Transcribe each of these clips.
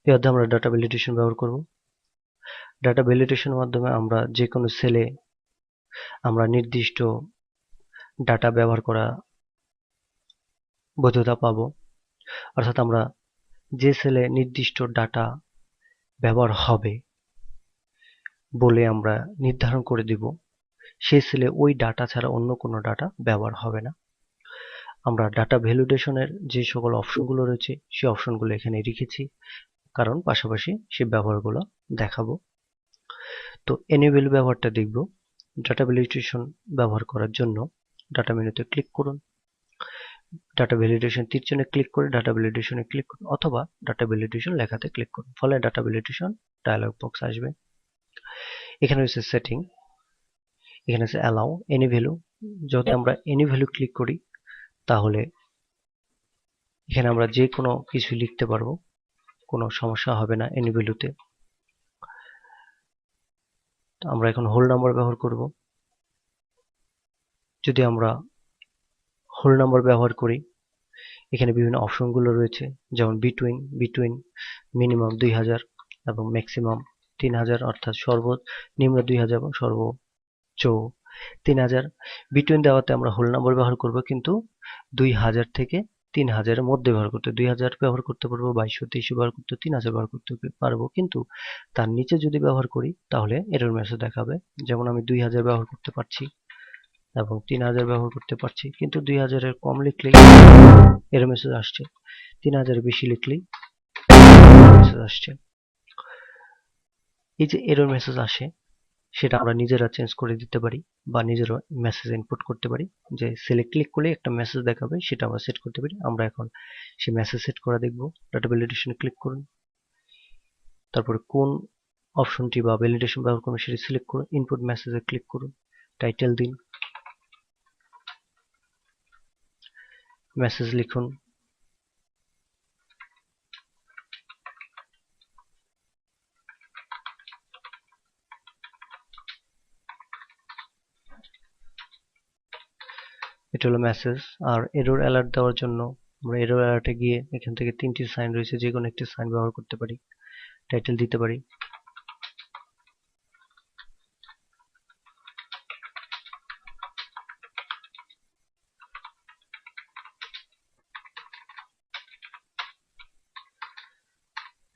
এই অধ্যায়ে আমরা ডাটা ভ্যালিডেশন ব্যবহার করব। ডাটা ভ্যালিডেশনের মাধ্যমে আমরা যে কোনো সেলে আমরা নির্দিষ্ট ডাটা ব্যবহার করা বৈধতা পাবো। অর্থাৎ আমরা যে সেলে নির্দিষ্ট ডাটা ব্যবহার হবে বলে আমরা নির্ধারণ করে দিব, সেই সেলে ওই ডাটা ছাড়া অন্য কোনো ডাটা ব্যবহার হবে না। আমরা ডাটা ভ্যালিডেশনের যে সকল অপশনগুলো রয়েছে সেই অপশনগুলো এখানে রেখেছি, কারণ পাশাপাশি সেই ব্যবহারগুলো দেখাবো। তো এনেবল ব্যবহারটা দেখব। ডাটা ভ্যালিডেশন ব্যবহার করার জন্য ডাটা মেনুতে ক্লিক করুন, ডাটা ভ্যালিডেশন তীরচিহ্নে ক্লিক করে ডাটা ভ্যালিডেশনে ক্লিক করুন, অথবা ডাটা ভ্যালিডেশন লেখাতে ক্লিক করুন, ফলে ডাটা ভ্যালিডেশন ডায়ালগ বক্স আসবে। এখানে রয়েছে সেটিং, এখানে আছে অ্যালাউ এনি ভ্যালু। যদি আমরা এনি ভ্যালু ক্লিক করি তাহলে এখানে আমরা যে কোনো কিছু লিখতে পারবো, কোনো সমস্যা হবে না এনি ভ্যালুতে। আমরা এখন হোল নাম্বার ব্যবহার করব। যদি আমরা হোল নাম্বার ব্যবহার করি, এখানে বিভিন্ন অপশনগুলো রয়েছে, যেমন বিটুইন মিনিমাম 2000 এবং ম্যাক্সিমাম 3000, অর্থাৎ সর্বনিম্ন 2000 এবং সর্বোচ্চ 3000। বিটুইন দেওয়াতে আমরা হোল নাম্বার ব্যবহার করব, কিন্তু 2000 থেকে 3000 এর মধ্যে ব্যবহার করতে, 2000 ব্যবহার করতে পারবো, 2200 2300 ব্যবহার করতে, 3000 ব্যবহার করতে পারবো। কিন্তু তার নিচে যদি ব্যবহার করি তাহলে এরর মেসেজ দেখাবে। যেমন আমি 2000 ব্যবহার করতে পারছি এবং 3000 ব্যবহার করতে পারছি, কিন্তু 2000 এর কম লিখলেই এরর মেসেজ আসছে, 3000 এর বেশি লিখলেই মেসেজ আসছে। এই যে এরর মেসেজ আসে সেটা আমরা নিজেরা চেঞ্জ করে দিতে পারি, বা নিজেরা মেসেজ ইনপুট করতে পারি। যে সেলে ক্লিক করলে একটা মেসেজ দেখাবে সেটা আমরা সেট করতে পারি। আমরা এখন সেই মেসেজ সেট করা দেখব। ডাটা ভ্যালিডেশনে ক্লিক করুন, তারপরে কোন অপশনটি বা ভ্যালিডেশন ব্যবহার করবেন সেটি সিলেক্ট করুন, ইনপুট মেসেজে ক্লিক করুন, টাইটেল দিন, মেসেজ লিখুন, এটা হলো মেসেজ। আর এরর অ্যালার্ট দেওয়ার জন্য আমরা এরর অ্যালার্টে গিয়ে এখান থেকে 3টি সাইন রয়েছে, যে কোনো একটি সাইন ব্যবহার করতে পারি, টাইটেল দিতে পারি।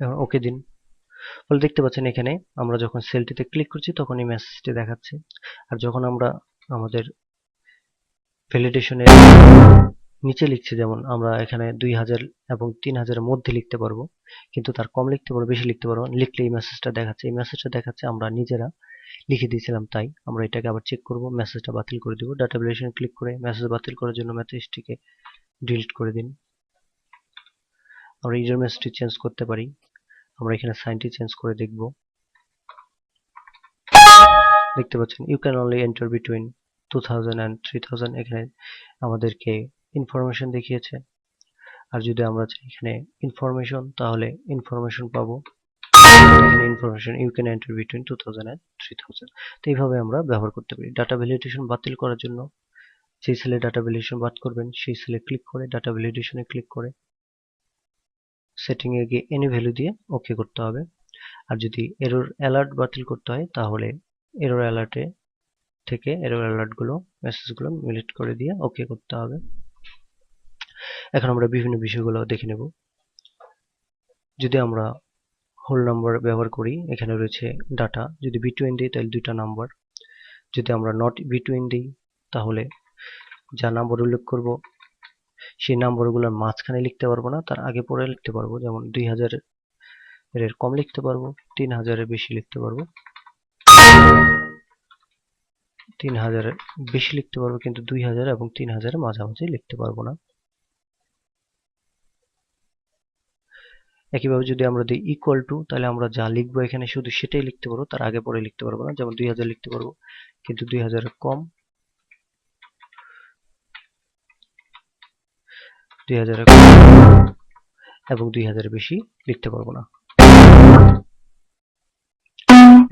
এখন ওকে দিন। ফলে দেখতে পাচ্ছেন এখানে আমরা যখন সেলটিতে ক্লিক করছি তখন এই মেসেজটি দেখাচ্ছে। আর যখন আমরা আমাদের ভ্যালিডেশনের নিচে লিখছি, যেমন আমরা এখানে 2000 এবং 3000 এর মধ্যে লিখতে পারবো, কিন্তু তার কম লিখতে পারবো, বেশি লিখতে পারবো, লিখলে এই মেসেজটা দেখাচ্ছে। এই মেসেজটা দেখাচ্ছে আমরা নিজেরা লিখে দিয়েছিলাম, তাই আমরা এটাকে আবার চেক করব, মেসেজটা বাতিল করে দিব। ডাটা ভ্যালিডেশন ক্লিক করে মেসেজ বাতিল করার জন্য মেসেজটিকে ডিলিট করে দিন। আমরা ইউজার মেসেজটি চেঞ্জ করতে পারি। আমরা এখানে সাইনটি চেঞ্জ করে দেখব। দেখতে পাচ্ছেন you can only enter between 2000 and 3000, এখানে আমাদেরকে ইনফরমেশন দেখিয়েছে। আর যদি আমরা চাই এখানে ইনফরমেশন, তাহলে ইনফরমেশন পাবো। এখানে information you can enter between 2000 and 3000। তো এইভাবে আমরা ব্যবহার করতে পারি। ডাটা ভ্যালিডেশন বাতিল করার জন্য যে সেলে ডাটা ভ্যালিডেশন বাদ করবেন সেই সেলে ক্লিক করে ডাটা ভ্যালিডেশনে ক্লিক করে সেটিং এ গিয়ে এনি ভ্যালু দিয়ে ওকে করতে হবে। আর যদি এরর অ্যালার্ট বাতিল করতে হয় তাহলে এরর অ্যালার্টে থেকে এরর অ্যালার্ট গুলো মেসেজগুলো ডিলিট করে দিয়ে ওকে করতে হবে। এখন আমরা বিভিন্ন বিষয়গুলো দেখে নেব। যদি আমরা হোল নাম্বার ব্যবহার করি, এখানে রয়েছে ডাটা। যদি বিটুইন দিই তাহলে দুইটা নাম্বার। যদি আমরা নট বিটুইন দিই তাহলে যা নাম্বার উল্লেখ করব সেই নাম্বারগুলোর মাঝখানে লিখতে পারবো না, তার আগে পরে লিখতে পারবো। যেমন 2000 এর কম লিখতে পারবো, 3000 এর বেশি লিখতে পারবো, 3000 এর বেশি লিখতে পারবো, কিন্তু 2000 এবং 3000 এর মাঝামাঝি লিখতে পারবো না। একইভাবে যদি আমরা দিই ইকুয়াল টু, তাহলে আমরা যা লিখবো এখানে শুধু সেটাই লিখতে পারবো, তার আগে পরে লিখতে পারবো না। যেমন 2000 লিখতে পারবো, কিন্তু 2000 এর কম, 2000 এর কম এবং 2000 এর বেশি লিখতে পারবো না।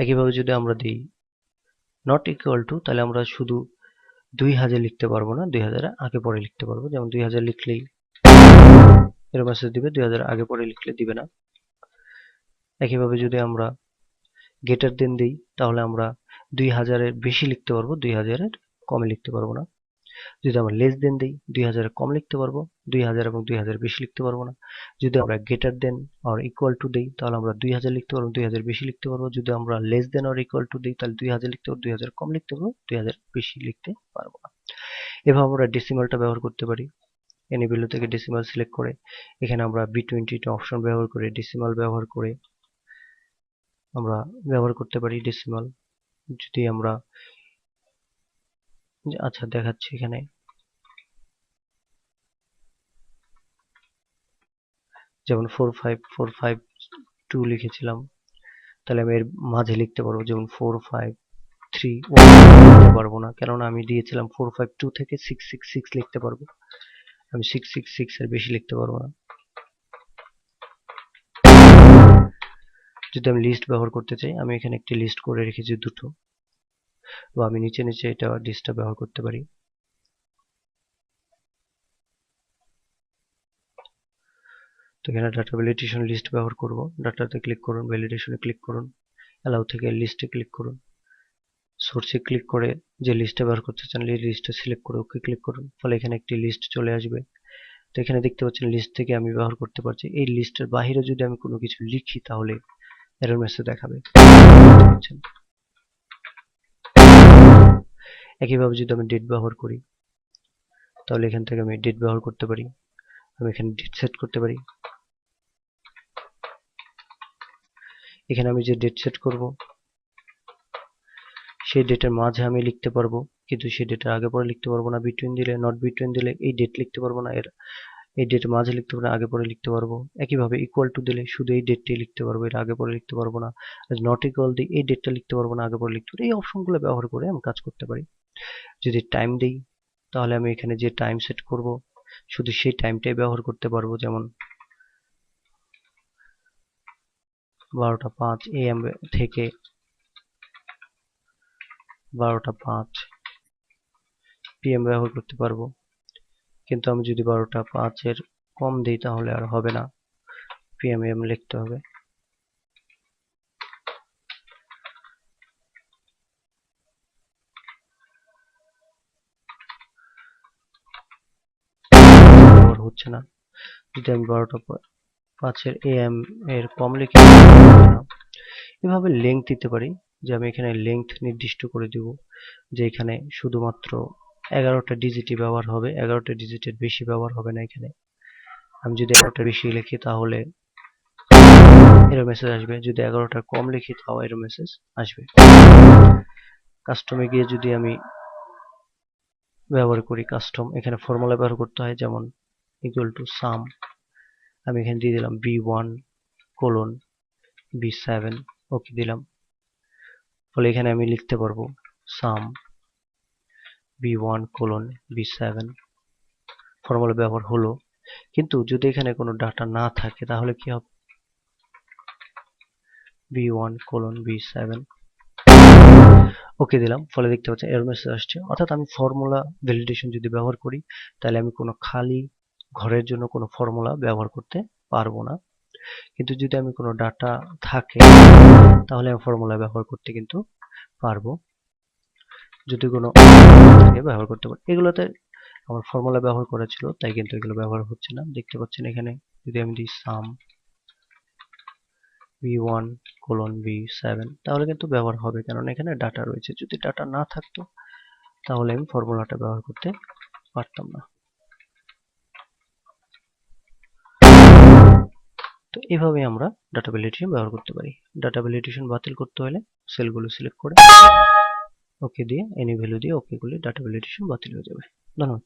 একইভাবে যদি আমরা দিই নট ইকুয়াল টু, তাহলে আমরা শুধু 2000 লিখতে পারবো না, 2000 এর আগে পরে লিখতে পারবো। যেমন 2000 লিখলেই এর মেসেজ দিবে, 2000 আগে পরে লিখলে দিবে না। একইভাবে যদি আমরা গেটার দেন দিই তাহলে আমরা 2000-এর বেশি লিখতে পারবো, 2000-এর কমে লিখতে পারবো না। যদি আমরা লেস দেন দিই 2000-এর কম লিখতে পারবো, 2000 এবং 2000 বেশি লিখতে পারবো না। যদি আমরা greater than or equal to দিই তাহলে আমরা 2000 লিখতে পারবো, 2000 বেশি লিখতে পারবো। যদি আমরা less than or equal to দিই তাহলে 2000 লিখতে পারবো, 2000 কম লিখতে পারবো, 2000 বেশি লিখতে পারবো না। এভাবে আমরা ডেসিমালটা ব্যবহার করতে পারি। এনি ভ্যালু থেকে ডেসিমাল সিলেক্ট করে এখানে আমরা B22 অপশন ব্যবহার করে ডেসিমাল ব্যবহার করে আমরা ব্যবহার করতে পারি ডেসিমাল। যদি আমরা আচ্ছা দেখাচ্ছি এখানে, যেমন 45452 লিখেছিলাম, তাহলে আমি এর মাঝে লিখতে পারবো যেমন 4531 লিখতে পারবো না, কেননা আমি দিয়েছিলাম 452 থেকে 666 লিখতে পারবো, আমি 666 এর বেশি লিখতে পারবো না। যদি আমি লিস্ট ব্যবহার করতে চাই, আমি এখানে একটি লিস্ট করে রেখেছি দুটো, বা আমি নিচে নিচে এটা লিস্টটা ব্যবহার করতে পারি। তো এখানে ডাটা ভ্যালিডেশন লিস্ট ব্যবহার করব। ডাটাতে ক্লিক করুন, ভ্যালিডেশনে ক্লিক করুন, অ্যালাউ থেকে লিস্টে ক্লিক করুন, সোর্সে ক্লিক করে যে লিস্টটা ব্যবহার করতে চান এই লিস্টটা সিলেক্ট করে ওকে ক্লিক করুন, ফলে এখানে একটি লিস্ট চলে আসবে। তো এখানে দেখতে পাচ্ছেন লিস্ট থেকে আমি ব্যবহার করতে পারছি। এই লিস্টের বাইরে যদি আমি কোনো কিছু লিখি তাহলে এরর মেসেজ দেখাবে। একইভাবে যদি আমি ডেট ব্যবহার করি তাহলে এখান থেকে আমি ডেট ব্যবহার করতে পারি। আমি এখানে ডেট সেট করতে পারি। এখানে আমি যে ডেট সেট করব সেই ডেটের মাঝে আমি লিখতে পারবো, কিন্তু সেই ডেটের আগে পরে লিখতে পারবো না। বিটুইন দিলে, নট বিটুইন দিলে এই ডেট লিখতে পারবো না, এর এই ডেটের মাঝে লিখতে পারবো না, আগে পরে লিখতে পারবো। একইভাবে ইকুয়াল টু দিলে শুধু এই ডেটটাই লিখতে পারবো, এর আগে পরে লিখতে পারবো না। নট ইকুয়াল দিই এই ডেটটা লিখতে পারবো না, আগে পরে লিখতে পারবো। এই অপশনগুলো ব্যবহার করে আমি কাজ করতে পারি। যদি টাইম দিই তাহলে আমি এখানে যে টাইম সেট করব শুধু সেই টাইমটাই ব্যবহার করতে পারবো, যেমন 12টা 5 AM থেকে 12টা 5 PM ব্যবহার করতে পারবো। কিন্তু আমি যদি 12টা 5-এর কম দিই তাহলে আর হবে না, PM AM লিখতে হবে। হচ্ছে না। যদি আমি 12টা 5-এর AM এর কম লিখি না। এভাবে লেংথ দিতে পারি, যে আমি এখানে লেংথ নির্দিষ্ট করে দিব যে এখানে শুধুমাত্র 11টা ডিজিটই ব্যবহার হবে, 11টা ডিজিটের বেশি ব্যবহার হবে না এখানে। আমি যদি 11টার বেশি লিখি তাহলে এরর মেসেজ আসবে, যদি 11টার কম লিখি তাও এরর মেসেজ আসবে। কাস্টমে গিয়ে যদি আমি ব্যবহার করি কাস্টম, এখানে ফর্মুলা ব্যবহার করতে হয়, যেমন ইকুয়াল টু সাম, আমি এখানে দিয়ে দিলাম B1 কোলন B7, ওকে দিলাম, ফলে এখানে আমি লিখতে পারবো সাম B1 কোলন B7, ফর্মুলা ব্যবহার হলো। কিন্তু যদি এখানে কোনো ডাটা না থাকে তাহলে কি হবে, B1 কোলন B7, ওকে দিলাম, ফলে দেখতে পাচ্ছেন এরর মেসেজ আসছে। অর্থাৎ আমি ফর্মুলা ভ্যালিডেশন যদি ব্যবহার করি তাহলে আমি কোনো খালি ঘরের জন্য কোনো ফর্মুলা ব্যবহার করতে পারবো না। কিন্তু যদি আমি কোনো ডাটা থাকে তাহলে আমি ফর্মুলা ব্যবহার করতে কিন্তু পারবো, যদি কোনো থাকে ব্যবহার করতে পারি। এগুলোতে আমার ফর্মুলা ব্যবহার করা ছিল তাই কিন্তু এগুলো ব্যবহার হচ্ছে না। দেখতে পাচ্ছেন এখানে যদি আমি দিই সাম B1 কোলন B7 তাহলে কিন্তু ব্যবহার হবে, কারণ এখানে ডাটা রয়েছে। যদি ডাটা না থাকতো তাহলে আমি ফর্মুলাটা ব্যবহার করতে পারতাম না। তো এইভাবে আমরা ডাটা ভ্যালিডেশন ব্যবহার করতে পারি। ডাটা ভ্যালিডেশন বাতিল করতে হলে সেলগুলো সিলেক্ট করে ওকে দিয়ে এনি ভ্যালু দিয়ে ওকে করলে ডাটা ভ্যালিডেশন বাতিল হয়ে যাবে। ধন্যবাদ।